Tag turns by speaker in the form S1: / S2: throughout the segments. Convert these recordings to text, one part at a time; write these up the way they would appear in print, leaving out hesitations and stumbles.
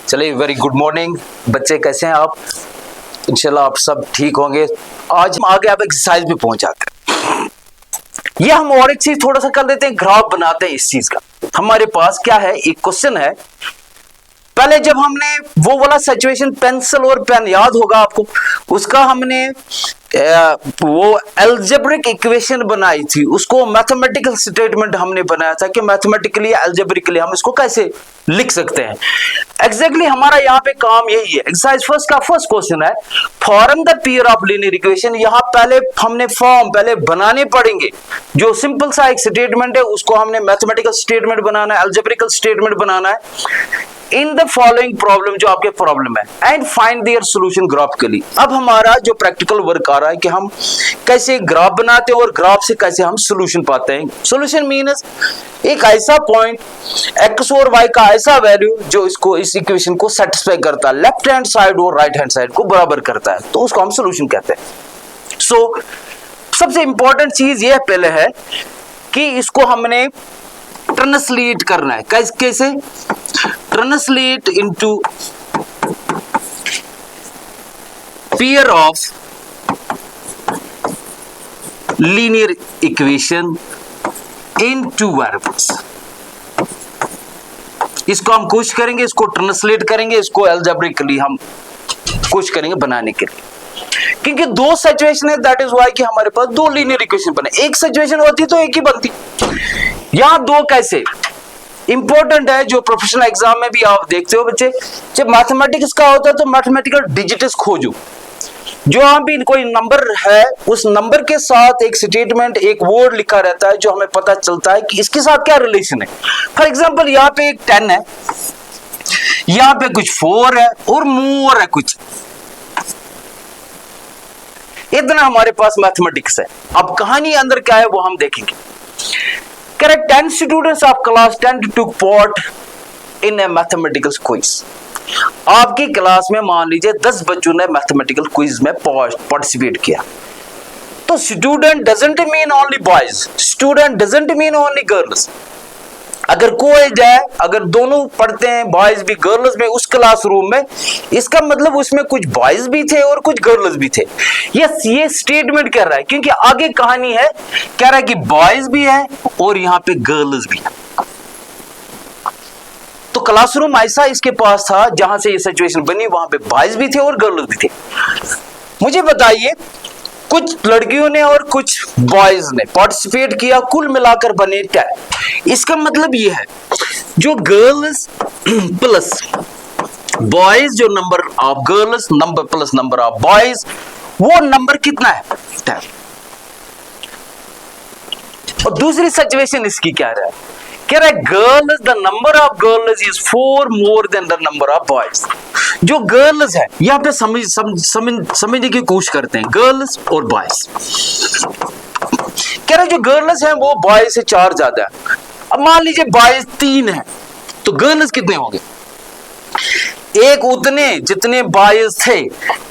S1: चलिए, very good morning बच्चे, कैसे हैं आप? इंशाल्लाह आप सब ठीक होंगे। आज हम आगे आप एक्सरसाइज पे पहुंच जाते हैं। ये हम और एक चीज थोड़ा सा कर देते हैं, ग्राफ बनाते हैं इस चीज का। हमारे पास क्या है, एक क्वेश्चन है। पहले जब हमने वो वाला सिचुएशन पेंसिल और पेन याद होगा आपको, उसका हमने वो एल्जेब्रिक इक्वेशन बनाई थी, उसको मैथमेटिकल स्टेटमेंट हमने बनाया था कि मैथमेटिकली एल्जेब्रिकली हम इसको कैसे लिख सकते हैं। एग्जैक्टली हमारा यहाँ पे काम यही है। एक्सरसाइज फर्स्ट का फर्स्ट क्वेश्चन है, form the pair of linear equation. यहाँ पहले हमने फॉर्म पहले बनाने पड़ेंगे। जो सिंपल सा एक स्टेटमेंट है उसको हमने मैथमेटिकल स्टेटमेंट बनाना है, एल्जेब्रिकल स्टेटमेंट बनाना है इन द फॉलोइंग प्रॉब्लम, जो आपके प्रॉब्लम है, and find their solution graphically. अब हमारा जो प्रैक्टिकल वर्क आ रहा है कि हम कैसे ग्राफ बनाते हैं और ग्राफ से कैसे हम सॉल्यूशन पाते हैं। सॉल्यूशन मीन्स एक ऐसा पॉइंट एक्स और वाई का ऐसा वैल्यू जो इसको इस इक्वेशन को सेटिस्फाई करता है, लेफ्ट हैंड साइड और राइट हैंड साइड को बराबर करता है, तो उसको हम सॉल्यूशन कहते हैं। सो सबसे इंपॉर्टेंट चीज यह पहले है कि इसको हमने ट्रांसलेट करना है। कैसे? Translate into pair of linear equation in two variables. इसको हम कोशिश करेंगे, इसको ट्रांसलेट करेंगे, इसको एल्जेब्रिकली हम कोशिश करेंगे बनाने के लिए। क्योंकि दो सिचुएशन है, दैट इज व्हाई कि हमारे पास दो लीनियर इक्वेशन बने। एक सिचुएशन होती तो एक ही बनती, यहां दो कैसे इंपॉर्टेंट है। जो प्रोफेशनल एग्जाम में भी आप देखते हो बच्चे, जब मैथमेटिक्स का होता है तो मैथमेटिकल डिजिट्स खोजो। जो यहाँ भी कोई नंबर है, उस नंबर के साथ एक स्टेटमेंट, एक वर्ड लिखा रहता है जो हमें पता चलता है कि इसके साथ क्या रिलेशन है। फॉर एग्जाम्पल यहाँ पे एक 10 है, यहाँ पे कुछ 4 है और मोर है कुछ। इतना हमारे पास मैथमेटिक्स है। अब कहानी अंदर क्या है वो हम देखेंगे। Correct, 10 students of class 10 took part in a mathematical quiz। आपकी क्लास में मान लीजिए 10 बच्चों ने मैथमेटिकल क्विज में पार्टिसिपेट किया। तो student doesn't mean only boys, student doesn't mean only girls. अगर कोई जाए, अगर दोनों पढ़ते हैं बॉयज भी गर्ल्स में उस क्लासरूम में, इसका मतलब उसमें कुछ बॉयज भी थे और कुछ गर्ल्स भी थे। यस, ये स्टेटमेंट कर रहा है क्योंकि आगे कहानी है, कह रहा है कि बॉयज भी है और यहाँ पे गर्ल्स भी है। तो क्लासरूम ऐसा इसके पास था जहां से ये सिचुएशन बनी, वहां पे बॉयज भी थे और गर्ल्स भी थे। मुझे बताइए, कुछ लड़कियों ने और कुछ बॉयज ने पार्टिसिपेट किया, कुल मिलाकर बने 10। इसका मतलब ये है, जो गर्ल्स प्लस बॉयज, जो number of girls number plus number of boys, वो नंबर कितना है? 10। और दूसरी सिचुएशन इसकी क्या है, कह रहा है girls, the number of girls is 4 more than the number of boys. जो गर्ल्स है यहाँ पे समझने की कोशिश करते हैं, गर्ल्स और बॉयज। कह रहे जो गर्ल्स हैं वो बॉयज से 4 ज्यादा है। अब मान लीजिए बॉयज 3 है तो गर्ल्स कितने होंगे? एक उतने जितने बॉयज थे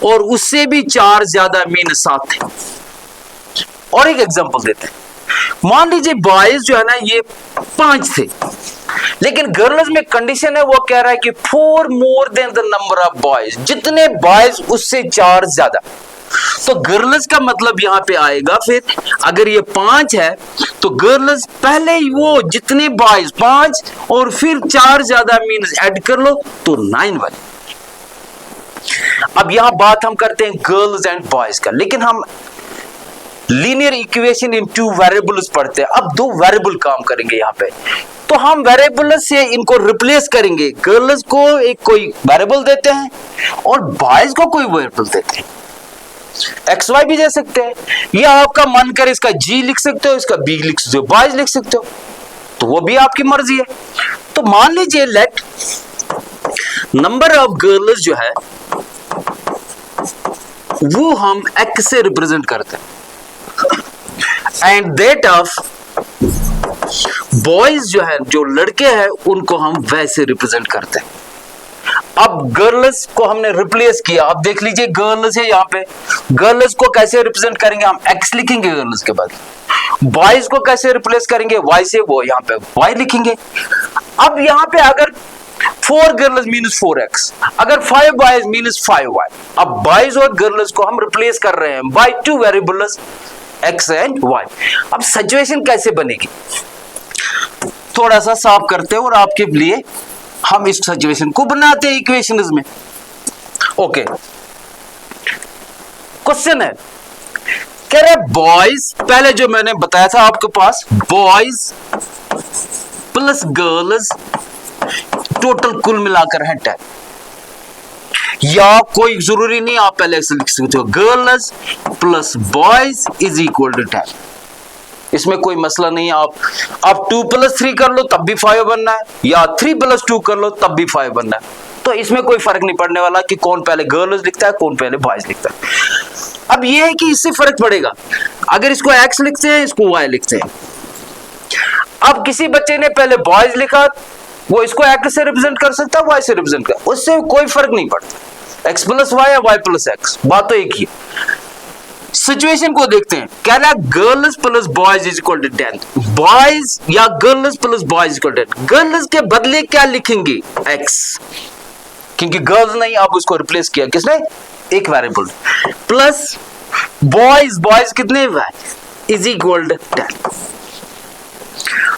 S1: और उससे भी 4 ज्यादा, मीन 7 थे। और एक एग्जांपल देते हैं, मान लीजिए बॉयज जो है ना ये 5 थे, लेकिन गर्ल्स में कंडीशन है, वो कह रहा है कि 4 more than the number of boys, जितने बॉयज उससे 4 ज्यादा। तो गर्ल्स का मतलब यहां पे आएगा, फिर अगर ये 5 है तो गर्ल्स पहले ही वो जितने बॉयज 5 और फिर 4 ज्यादा, मीन्स ऐड कर लो तो 9 बने। अब यहां बात हम करते हैं गर्ल्स एंड बॉयज का, लेकिन हम लीनियर इक्वेशन इन 2 वेरिएबल्स पढ़ते हैं। अब 2 वेरिएबल काम करेंगे यहाँ पे, तो हम वेरिएबल से इनको रिप्लेस करेंगे। गर्ल्स को एक कोई वेरिएबल देते हैं और बॉयज को कोई वेरिएबल देते हैं। एक्स वाई भी दे सकते हैं, या आपका मन करे इसका जी लिख सकते हो, इसका बी लिख सकते हो, बॉयज लिख सकते हो, तो वो भी आपकी मर्जी है। तो मान लीजिए लेट नंबर ऑफ गर्ल्स जो है वो हम एक्स से रिप्रेजेंट करते हैं, एंड दैट ऑफ बॉयज जो है, जो लड़के हैं, उनको हम वैसे रिप्रेजेंट करते हैं। अब गर्ल्स को हमने रिप्लेस किया। अब देख लीजिए गर्ल्स है यहाँ पे, गर्ल्स को कैसे रिप्रेजेंट करेंगे? हम एक्स लिखेंगे गर्ल्स के बाद। बॉयज को कैसे रिप्लेस करेंगे? वाई से, वो यहाँ पे वाई लिखेंगे। अब यहाँ पे अगर 4 गर्ल्स मीन्स 4x, अगर 5 बॉयज मीन्स 5y। अब बॉयज और गर्ल्स को हम रिप्लेस कर रहे हैं by 2 variables x and y। अब सिचुएशन कैसे बनेगी थोड़ा सा साफ करते हैं और आपके लिए हम इस सिचुएशन को बनाते हैं इक्वेशंस में। ओके, क्वेश्चन है कह रहे बॉयज, पहले जो मैंने बताया था आपके पास, बॉयज प्लस गर्ल्स टोटल कुल मिलाकर है 10, या कोई जरूरी नहीं आप पहले से लिख सकते हो girls plus boys is equal to 10, इसमें कोई मसला नहीं। आप 2 + 3 कर लो तब भी 5 बनना है, या 3 + 2 कर लो तब भी 5 बनना है, तो इसमें कोई फर्क नहीं पड़ने वाला कि कौन पहले गर्ल्स लिखता है कौन पहले बॉयज लिखता है। अब यह है कि इससे फर्क पड़ेगा अगर इसको x लिखते हैं इसको y लिखते हैं। अब किसी बच्चे ने पहले बॉयज लिखा, वो इसको x से रिप्रेजेंट कर सकता है y से रिप्रेजेंट कर, उससे कोई फर्क नहीं पड़ता, x + y या y + x, बात तो एक ही है। सिचुएशन को देखते हैं, कह रहा है girls plus boys is equal to 10, boys या girls plus boys equal to 10, girls के बदले क्या लिखेंगे x, क्योंकि गर्ल्स नहीं, आप उसको रिप्लेस किया किसने, एक वेरिएबल, प्लस बॉयज, बॉयज कितने इज इक्वल टू 10।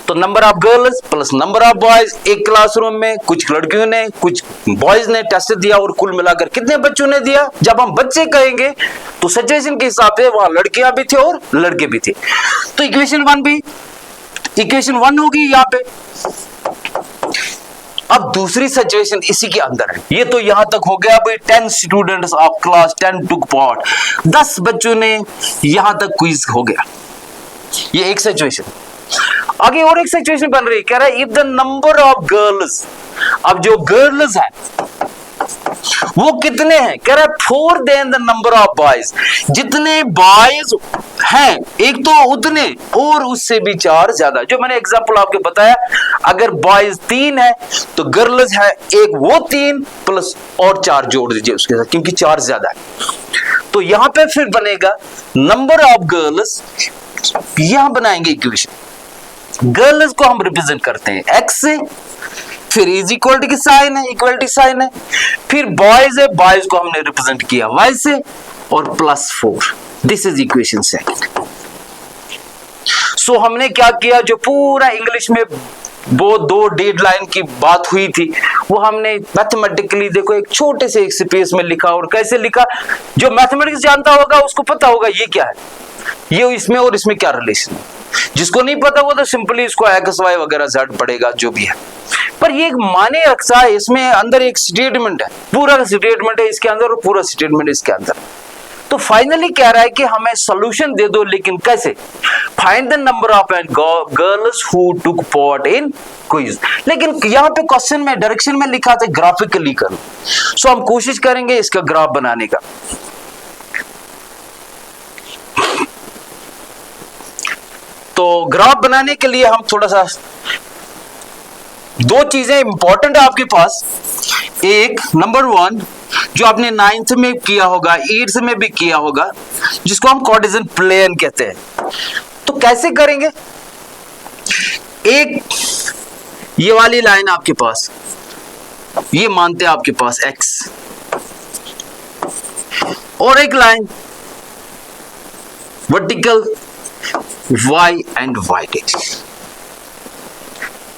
S1: तो number of girls plus number of boys, एक क्लासरूम में कुछ लड़कियों ने कुछ बॉयज ने टेस्ट दिया और कुल मिलाकर कितने बच्चों ने दिया। जब हम बच्चे कहेंगे तो सिचुएशन के हिसाब से वहां लड़कियां भी थे और लड़के भी थे, तो इक्वेशन 1 भी इक्वेशन 1 होगी यहाँ पे। अब दूसरी सिचुएशन इसी के अंदर है, ये तो यहां तक हो गया भाई 10 students of class 10 took part, 10 बच्चों ने यहां तक क्विज हो गया, ये एक सिचुएशन। आगे और एक सिचुएशन बन रही, कह रहा है if the number of girls, अब जो गर्ल्स है वो कितने हैं, कह रहा है 4 then the number of boys, जितने बॉयज हैं एक तो उतने और उससे भी 4 ज्यादा। जो मैंने एग्जांपल आपको बताया, अगर बॉयज 3 है तो गर्ल्स है एक, वो 3 प्लस और 4 जोड़ दीजिए उसके साथ, क्योंकि 4 ज्यादा है। तो यहां पे फिर बनेगा नंबर ऑफ गर्ल्स, यहां बनाएंगे इक्वेशन, गर्ल्स को हम रिप्रेजेंट करते हैं x से, फिर इज इक्वल की साइन है, इक्वलिटी साइन है, फिर बॉयज है, बॉयज को हमने रिप्रेजेंट किया y से और +4, दिस इज इक्वेशन सेकंड। सो हमने क्या किया, जो पूरा इंग्लिश में वो 2 डेडलाइन की बात हुई थी वो हमने मैथमेटिकली देखो एक छोटे से एक स्पेस में लिखा, और कैसे लिखा, जो मैथमेटिक्स जानता होगा उसको पता होगा ये क्या है, ये इसमें और इसमें क्या रिलेशन है। जिसको नहीं पता वो तो सिंपली इसको x y वगैरह z पड़ेगा जो भी है, पर ये एक माने रखता है, इसमें अंदर एक स्टेटमेंट है, पूरा स्टेटमेंट है इसके अंदर और पूरा स्टेटमेंट इसके अंदर। तो फाइनली कह रहा है कि हमें सॉल्यूशन दे दो, लेकिन कैसे, find the number of girls who took part in quiz. लेकिन यहाँ पे क्वेश्चन में डायरेक्शन में लिखा था ग्राफिकली करो, सो हम कोशिश करेंगे इसका ग्राफ बनाने का। तो ग्राफ बनाने के लिए हम थोड़ा सा 2 चीजें इंपॉर्टेंट है आपके पास, एक नंबर 1 जो आपने 9th में किया होगा, 8th में भी किया होगा, जिसको हम कार्टेशियन प्लेन कहते हैं। तो कैसे करेंगे, एक ये वाली लाइन आपके पास, ये मानते हैं आपके पास x, और एक line vertical y and y dash.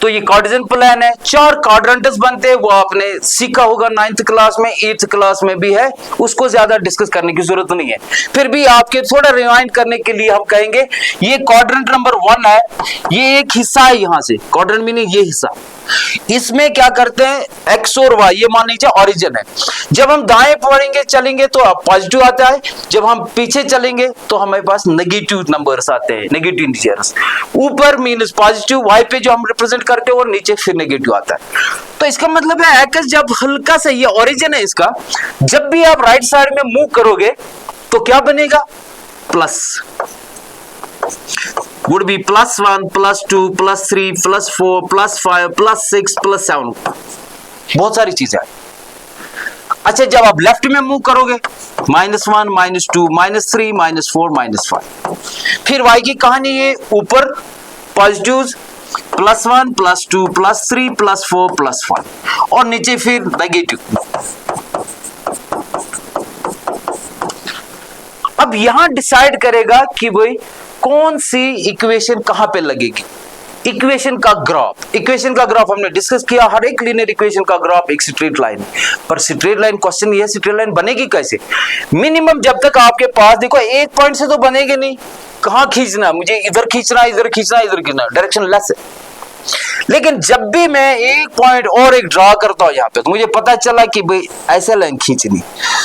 S1: तो ये कार्टेशियन प्लान है, 4 क्वाड्रेंट्स बनते हैं, वो आपने सीखा होगा 9th क्लास में, 8th क्लास में भी है, उसको ज्यादा डिस्कस करने की जरूरत नहीं है। फिर भी आपके थोड़ा रिवाइंड करने के लिए हम कहेंगे ये क्वाड्रेंट नंबर 1 है, ये एक हिस्सा है, यहां से क्वाड्रेंट मीनिंग ये हिस्सा, इसमें क्या करते हैं x और y, ये मान लीजिए ओरिजिन है, जब हम दाएं पढ़ेंगे चलेंगे तो पॉजिटिव आता है, जब हम पीछे चलेंगे तो हमारे पास नेगेटिव नंबर्स आते हैं, नेगेटिव इंटीजर्स, ऊपर मींस पॉजिटिव, y पे जो हम रिप्रेजेंट करते हैं और नीचे फिर नेगेटिव आता है। तो इसका मतलब है x जब हल्का सा, ये ओरिजिन है इसका, जब भी आप राइट साइड में मूव करोगे तो क्या बनेगा, प्लस would be +1 +2 +3 +4 +5 +6 +7, बहुत सारी चीजें। अच्छा, जब आप लेफ्ट में मूव करोगे -1 -2 -3 -4 -5, फिर y की कहानी है, ऊपर पॉजिटिव +1 +2 +3 +4 +1 और नीचे फिर नेगेटिव। अब यहां डिसाइड करेगा कि भाई कौन सी इक्वेशन कहां पे लगेगी। इक्वेशन का ग्राफ हमने डिस्कस किया। हर एक लीनियर इक्वेशन का ग्राफ एक स्ट्रेट लाइन है, पर स्ट्रेट लाइन क्वेश्चन ये स्ट्रेट लाइन बनेगी कैसे? मिनिमम जब तक आपके पास देखो एक पॉइंट से तो बनेगी नहीं, कहां खींचना, मुझे इधर खींचना, इधर खींचना, इधर खींचना, डायरेक्शन लेस है। लेकिन जब भी मैं एक पॉइंट और एक ड्रॉ करता हूं यहां पे, तो मुझे पता चला कि भाई ऐसे लाइन खींचनी,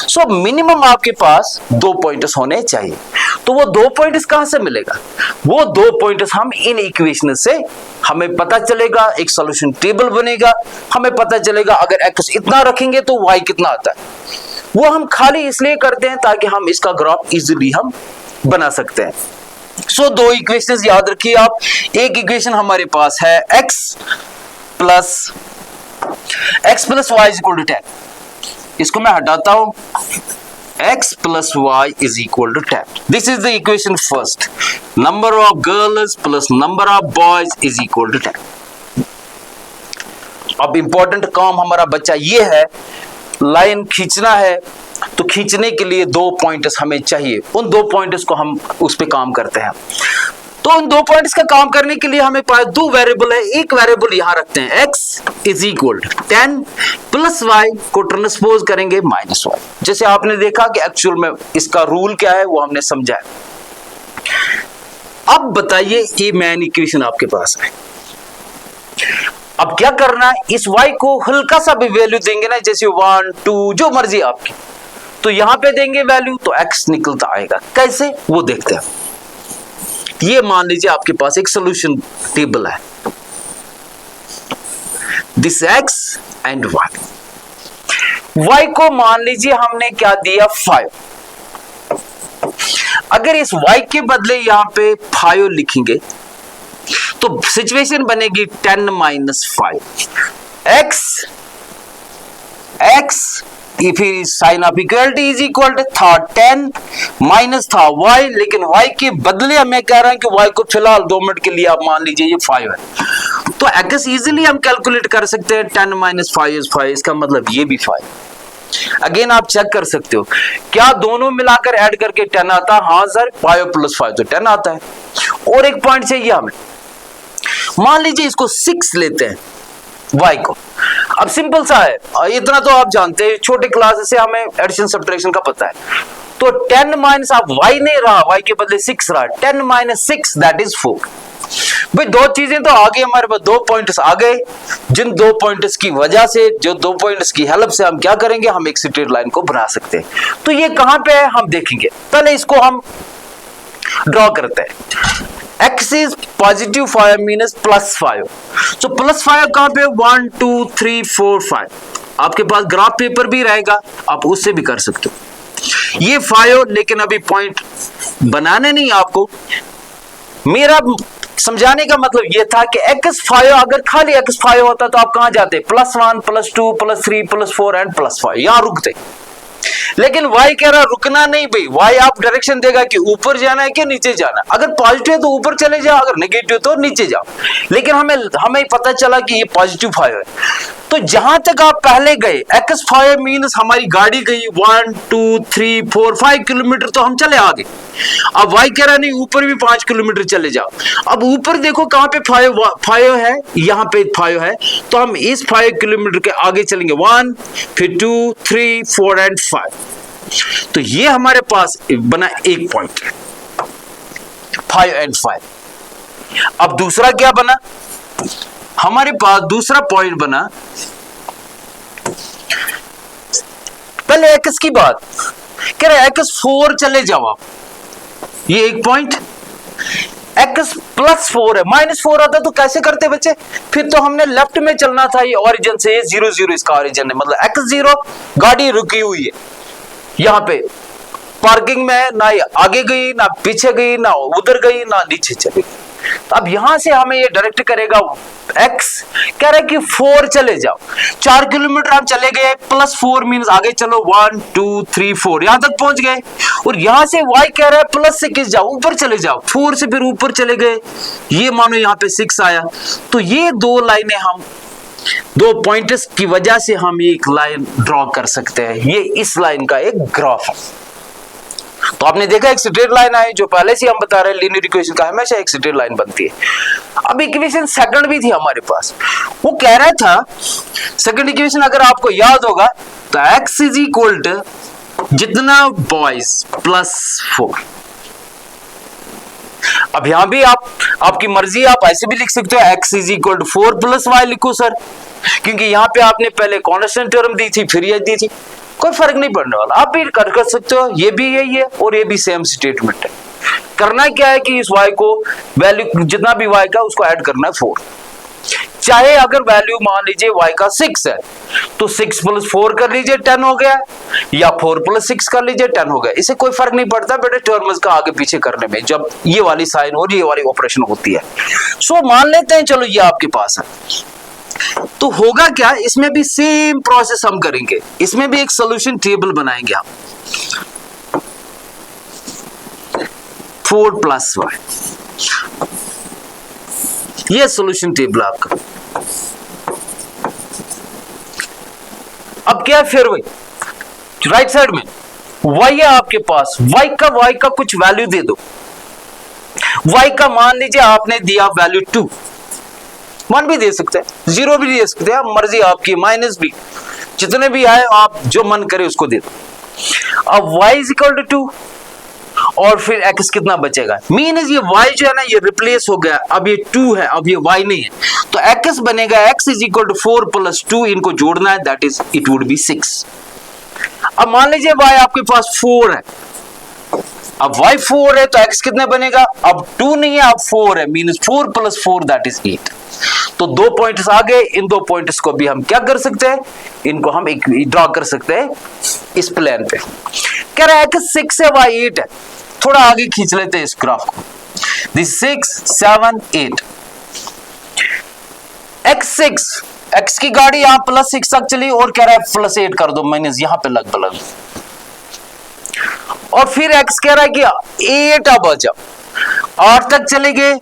S1: सो मिनिमम आपके पास 2 पॉइंट्स होने चाहिए। तो वो 2 पॉइंट्स कहां से मिलेगा? वो 2 पॉइंट्स हम इन इक्वेशन से हमें पता चलेगा, एक सॉल्यूशन टेबल बनेगा, हमें पता चलेगा अगर x इतना रखेंगे तो y कितना आता है। वो हम खाली इसलिए करते हैं ताकि हम इसका ग्राफ इजीली हम बना सकते हैं। सो 2 इक्वेशंस याद रखिए आप। एक इक्वेशन हमारे पास है x plus y equal to 10। इसको मैं हटाता हूं, x plus y is equal to 10. This is the equation first. Number of girls plus number of boys is equal to 10. अब इंपॉर्टेंट काम हमारा बच्चा ये है, लाइन खींचना है तो खींचने के लिए 2 पॉइंट्स हमें चाहिए। उन 2 पॉइंट्स को हम उस पे काम करते हैं। तो उन 2 पॉइंट्स का काम करने के लिए हमें पास 2 वेरिएबल है। एक वेरिएबल यहां रखते हैं, x is equal 10 plus y को ट्रांसपोज करेंगे माइनस y। जैसे आपने देखा कि एक्चुअल में इसका रूल क्या है वो हमने समझा है। अब बताइए, ये मेन इक्वेशन आपके पास है। अब क्या करना है, इस y को हल्का सा भी वैल्यू देंगे ना, जैसे 1 2 जो मर्जी आपकी, तो यहां पे देंगे वैल्यू तो x निकलता आएगा। कैसे वो देखते हैं। ये मान लीजिए आपके पास एक सॉल्यूशन टेबल है, दिस x एंड y को मान लीजिए हमने क्या दिया 5। अगर इस y के बदले यहां पे 5 लिखेंगे तो सिचुएशन बनेगी 10 माइनस 5 x फिर sign of equality is equal to था 10 माइनस था y, लेकिन y के बदले मैं कह रहा हूं कि y को फिलहाल 2 मिनट के लिए आप मान लीजिए ये 5 है, तो x इजीली हम कैलकुलेट कर सकते हैं। 10 माइनस 5 इज 5, इसका मतलब ये भी 5। अगेन आप चेक कर सकते हो, क्या दोनों मिलाकर ऐड करके 10 आता है? हाँ सर, 5 प्लस 5 तो 10 आता है। और एक पॉइंट चाहिए हमें, मान लीजिए इसको 6 लेते हैं y को। अब सिंपल सा है, इतना तो आप जानते हैं, छोटे क्लास से हमें एडिशन सब्ट्रैक्शन का पता है। तो 10 माइनस आप y नहीं रहा, y के बदले 6 रहा, 10 माइनस 6 दैट इज 4। भाई 2 चीजें तो आ गई हमारे पास, 2 पॉइंट्स आ गए, जिन 2 पॉइंट्स की वजह से, जो 2 पॉइंट्स की हेल्प से हम क्या करेंगे, हम एक स्ट्रेट लाइन को बना सकते हैं। तो ये कहां पे है हम देखेंगे, पहले इसको हम ड्रॉ करते हैं। x is positive 5 means plus 5, so plus 5 कहां पे 1 2 3 4 5। आपके पास ग्राफ पेपर भी रहेगा, आप उससे भी कर सकते हो। ये 5, लेकिन अभी पॉइंट बनाने नहीं आपको, मेरा समझाने का मतलब ये था कि x5 अगर खाली x5 होता तो आप कहां जाते, +1 +2 +3 +4 एंड +5, यहां रुकते। लेकिन y कह रहा रुकना नहीं भाई, y आप डायरेक्शन देगा कि ऊपर जाना है कि नीचे जाना है। अगर पॉजिटिव है तो ऊपर चले जाओ, अगर नेगेटिव तो नीचे जाओ। लेकिन हमें पता चला कि ये पॉजिटिव 5 है, तो जहां तक आप पहले गए x5 मीन्स हमारी गाड़ी गई 1 2 3 4 5 किलोमीटर, तो हम चले आगे। अब y कह रहा नहीं, ऊपर भी 5 किलोमीटर चले जाओ। अब ऊपर देखो कहां पे 5 है, यहां पे 5 है, तो हम इस 5 किलोमीटर के आगे चलेंगे 1 फिर 2 3 4 एंड 5। तो ये हमारे पास बना एक पॉइंट 5 एंड 5। अब दूसरा क्या बना, हमारे पास दूसरा पॉइंट बना, पहले x की बात कह रहे x4 चले जाओ आप, ये एक पॉइंट। x प्लस 4 है, -4 आता तो कैसे करते बच्चे, फिर तो हमने लेफ्ट में चलना था, ये ओरिजिन से 0 0 इसका ओरिजिन है, मतलब x0 गाड़ी रुकी हुई है यहां पे पार्किंग में, ना आगे गई ना पीछे गई ना उधर गई ना नीचे चली गई। तो अब यहां से हमें ये डायरेक्ट करेगा x, कह रहा है कि 4 चले जाओ, 4 किलोमीटर आप चले गए, +4 मीन्स आगे चलो 1 2 3 4 यहां तक पहुंच गए। और यहां से y कह रहा है +6 जाओ, ऊपर चले जाओ, 4 से फिर ऊपर चले गए, ये मानो यहां पे 6 आया। तो ये दो लाइनें हम, दो पॉइंट्स की वजह से हम एक लाइन ड्रॉ कर सकते हैं। ये इस लाइन का एक ग्राफ है। तो आपने देखा एक स्ट्रेट लाइन आई, जो पहले से हम बता रहे हैं लीनियर इक्वेशन का हमेशा एक स्ट्रेट लाइन बनती है। अब इक्वेशन सेकंड भी थी हमारे पास, वो कह रहा था सेकंड इक्वेशन अगर आपको याद होगा तो x इज इक्वल टू जितना बॉयज +4। अब यहां भी आपकी मर्जी, आप ऐसे भी लिख सकते हो x is equal to 4 + y लिखो सर, क्योंकि यहां पे आपने पहले कांस्टेंट टर्म दी थी फिर ये दी थी, कोई फर्क नहीं पड़ने वाला, आप भी कर सकते हो। ये भी यही है और ये भी सेम स्टेटमेंट है। करना क्या है कि इस y को वैल्यू जितना भी y का उसको ऐड करना है 4। चाहे अगर वैल्यू मान लीजिए y का 6 है तो 6 + 4 कर लीजिए 10 हो गया, या 4 + 6 कर लीजिए 10 हो गया, इससे कोई फर्क नहीं पड़ता बेटे टर्म्स का आगे पीछे करने में जब ये वाली साइन और ये वाली ऑपरेशन होती है। सो मान लेते हैं चलो ये आपके पास है, तो होगा क्या, इसमें भी सेम प्रोसेस हम करेंगे, इसमें भी एक सॉल्यूशन टेबल बनाएंगे हम 4 + y, ये सॉल्यूशन टेबल आपका। अब क्या है फिर वही राइट साइड में y है आपके पास, y का कुछ वैल्यू दे दो। y का मान लीजिए आपने दिया वैल्यू 2, 1 भी दे सकते हैं, 0 भी दे सकते हैं, मर्जी आपकी, माइनस भी, जितने भी आए आप जो मन करे उसको दे दो। अब y इज इक्वल टू 2 और फिर x कितना बचेगा, मीन्स ये y जो है ना ये रिप्लेस हो गया, अब ये 2 है, अब ये y नहीं है, तो x बनेगा x इज इक्वल टू 4 + 2, इनको जोड़ना है, that is it would be 6। अब मान लीजिए y आपके पास 4 है, अब y 4 है तो x कितने बनेगा, अब 2 नहीं है अब 4 है, मीन्स 4 + 4 दैट इज 8। तो दो पॉइंट्स आ गए, इन दो पॉइंट्स को भी हम क्या कर सकते हैं, इनको हम एक ड्रॉ कर सकते हैं इस प्लेन पे। कह रहा है x 6 है y 8 है, थोड़ा आगे खींच लेते हैं इस ग्राफ को, दिस 6 7 8, x की गाड़ी यहां +6 तक चली और कह रहा है +8 कर दो, माइनस यहां पे लग बलग, और फिर x कह रहा है कि 8 अब आ जाओ, 8 तक चले गए,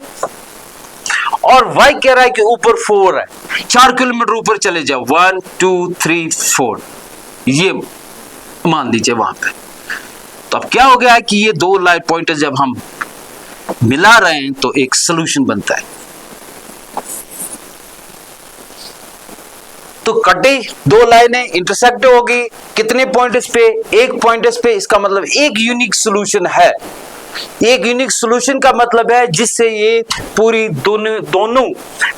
S1: और y कह रहा है कि ऊपर 4 है, 4 किलोमीटर ऊपर चले जाओ, 1 2 3 4, ये मान दीजिए वहां पे। तो अब क्या हो गया है कि ये दो लाइन पॉइंटर जब हम मिला रहे हैं तो एक सॉल्यूशन बनता है। तो कटे दो लाइनें इंटरसेक्ट होगी कितने पॉइंट्स पे, एक पॉइंट्स पे, इसका मतलब एक यूनिक सॉल्यूशन है। एक यूनिक सॉल्यूशन का मतलब है जिससे ये पूरी दोनों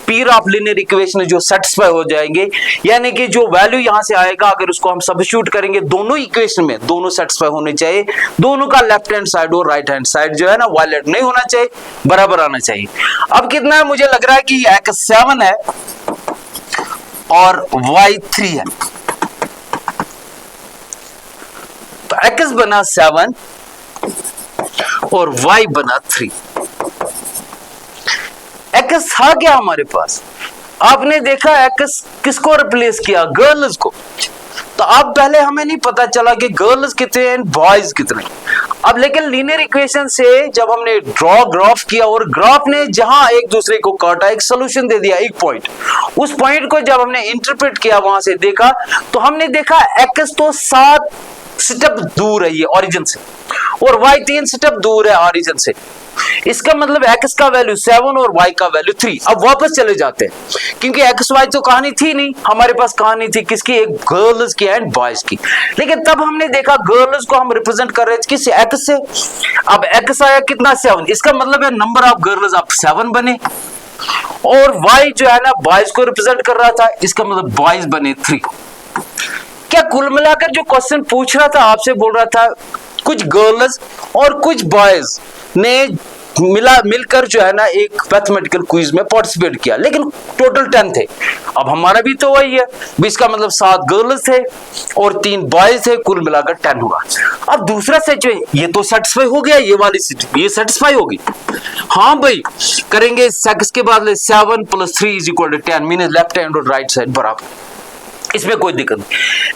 S1: पेयर ऑफ लीनियर इक्वेशन जो सेटिस्फाई हो जाएंगे, यानी कि जो वैल्यू यहां से आएगा अगर उसको हम सब्स्टिट्यूट करेंगे दोनों इक्वेशन में, दोनों सेटिस्फाई होने चाहिए, दोनों का लेफ्ट हैंड साइड और राइट हैंड साइड जो है ना वायलेट नहीं होना चाहिए, बराबर आना चाहिए। अब कितना है, मुझे लग रहा है कि x 7 है और y 3 है, तो x बना 7 और y बना 3। x था क्या हमारे पास, आपने देखा x किसको रिप्लेस किया, गर्ल्स को। तो अब पहले हमें नहीं पता चला कि गर्ल्स कितने हैं बॉयज कितने। अब लेकिन लीनियर इक्वेशन से जब हमने ड्रॉ ग्राफ किया और ग्राफ ने जहां एक दूसरे को काटा, एक सॉल्यूशन दे दिया, एक पॉइंट, उस पॉइंट को जब हमने इंटरप्रेट किया वहां से देखा तो हमने देखा x तो 7 स्टेप दूर है ये ओरिजिन से और y 3 स्टेप दूर है ओरिजिन से। इसका मतलब x का वैल्यू 7 और y का वैल्यू 3। अब वापस चले जाते हैं क्योंकि x y तो कहानी थी नहीं, हमारे पास कहानी थी किसकी, एक गर्ल्स की एंड बॉयज की। लेकिन तब हमने देखा गर्ल्स को हम रिप्रेजेंट कर रहे थे किस x से। अब x आया कितना 7, इसका मतलब है नंबर ऑफ गर्ल्स आप 7 बने, और y जो है ना बॉयज को रिप्रेजेंट कर रहा था, इसका मतलब बॉयज बने 3। क्या कुल मिलाकर जो क्वेश्चन पूछ रहा था आपसे, बोल रहा था कुछ गर्ल्स और कुछ बॉयज ने मिलकर जो है ना एक मैथमेटिकल क्विज में पार्टिसिपेट किया, लेकिन टोटल 10 थे। अब हमारा भी तो वही है, 20 का मतलब 7 गर्ल्स थे और 3 बॉयज थे, कुल मिलाकर 10 हुआ। अब दूसरा सिचुएशन, ये तो सेटिस्फाई हो गया, ये वाली ये सेटिस्फाई होगी। हाँ भाई करेंगे, 6 के बाद 7 + 3 = 10, मीन लेफ्ट हैंड और राइट साइड बराबर, इसमें कोई दिक्कत नहीं।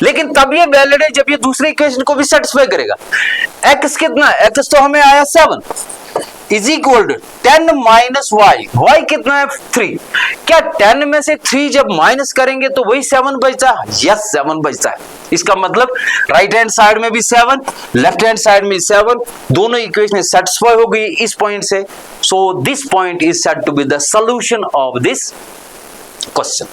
S1: लेकिन तब ये वैलिड है जब ये दूसरे इक्वेशन को भी सेटिस्फाई करेगा। x कितना, x तो हमें आया 7 = 10 - y, y कितना है 3। क्या 10 में से 3 जब माइनस करेंगे तो वही 7 बचता है? यस 7 बचता है। इसका मतलब राइट हैंड साइड में भी 7, लेफ्ट हैंड साइड में 7, दोनों इक्वेशन सेटिस्फाई हो गई इस पॉइंट से। So this point is said to be the solution of this question.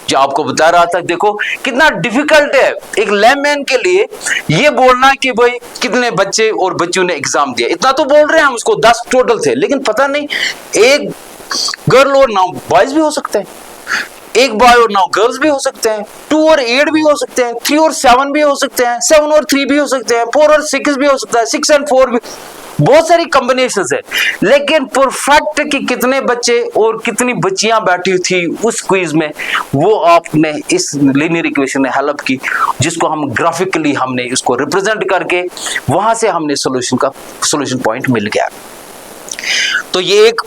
S1: जो आपको बता रहा था, देखो कितना डिफिकल्ट है एक लैमैन के लिए ये बोलना कि भाई कितने बच्चे और बच्चियों ने एग्जाम दिया। इतना तो बोल रहे हैं हम, उसको 10 टोटल थे, लेकिन पता नहीं एक गर्ल और 9 बॉयज भी हो सकते हैं, एक बॉय और 9 गर्ल्स भी हो सकते हैं, 2 और 8 भी हो सकते हैं, 3 और 7 भी हो सकते हैं, 7 और 3 भी हो सकते हैं, 4 और 6 भी हो सकता है, 6 और 4 भी, बहुत सारी कॉम्बिनेशंस है। लेकिन परफेक्ट कि कितने बच्चे और कितनी बच्चियां बैठी थी उस क्विज में, वो आपने इस लीनियर इक्वेशन ने हेल्प की, जिसको हम ग्राफिकली हमने इसको रिप्रेजेंट करके वहां से हमने सॉल्यूशन पॉइंट मिल गया। तो ये एक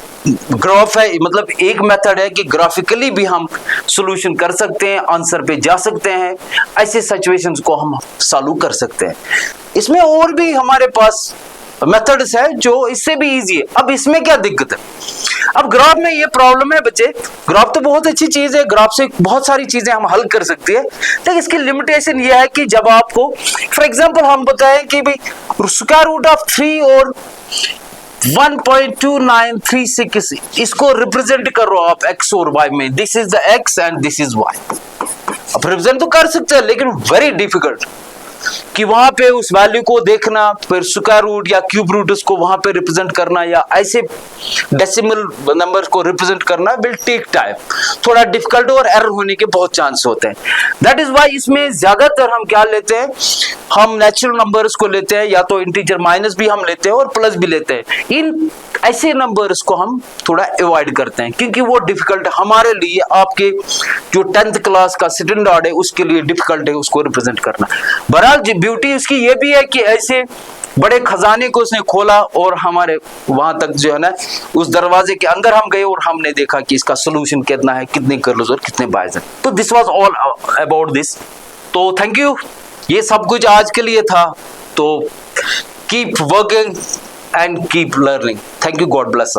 S1: ग्राफ है, मतलब एक मेथड है कि ग्राफिकली भी हम सॉल्यूशन कर सकते हैं, आंसर पे जा सकते हैं, ऐसे सिचुएशंस को हम सॉल्व कर सकते हैं। इसमें और भी हमारे पास मेथड्स है जो इससे भी इजी है। अब इसमें क्या दिक्कत है, अब ग्राफ में ये प्रॉब्लम है बच्चे, ग्राफ तो बहुत अच्छी चीज है, ग्राफ से बहुत सारी चीजें हम हल कर सकते हैं, लेकिन इसकी लिमिटेशन ये है कि जब आपको फॉर एग्जांपल हम बताएं कि भाई स्क्वायर रूट ऑफ 3 और 1.2936 इसको रिप्रेजेंट करो आप x और y में, this is the x and this is y। अब रिप्रेजेंट तो कर सकते हैं, लेकिन वेरी डिफिकल्ट कि वहां पे उस वैल्यू को देखना, फिर स्क्वायर रूट या क्यूब रूट उसको वहां पे रिप्रेजेंट करना, या ऐसे डेसिमल नंबर्स को रिप्रेजेंट करना विल टेक टाइम, थोड़ा डिफिकल्ट और एरर होने के बहुत चांस होते हैं। दैट इज व्हाई इसमें ज्यादातर हम क्या लेते हैं, हम नेचुरल नंबर्स को लेते हैं, या तो इंटीजर माइनस भी हम लेते हैं और प्लस भी लेते हैं। इन ऐसे नंबर्स को हम थोड़ा अवॉइड करते हैं क्योंकि वो डिफिकल्ट हमारे लिए, आपके जो 10th क्लास का स्टैंडर्ड है उसके लिए डिफिकल्ट है उसको रिप्रेजेंट करना। बहरहाल ब्यूटी उसकी ये भी है कि ऐसे बड़े खजाने को उसने खोला और हमारे वहां तक जो है ना उस दरवाजे के अंदर हम गए और हमने देखा कि इसका सोल्यूशन कितना है, कितने गर्ल्स और कितने बॉयज हैं। तो this was all about this. तो थैंक यू, ये सब कुछ आज के लिए था। तो keep working and keep learning. Thank you, God bless.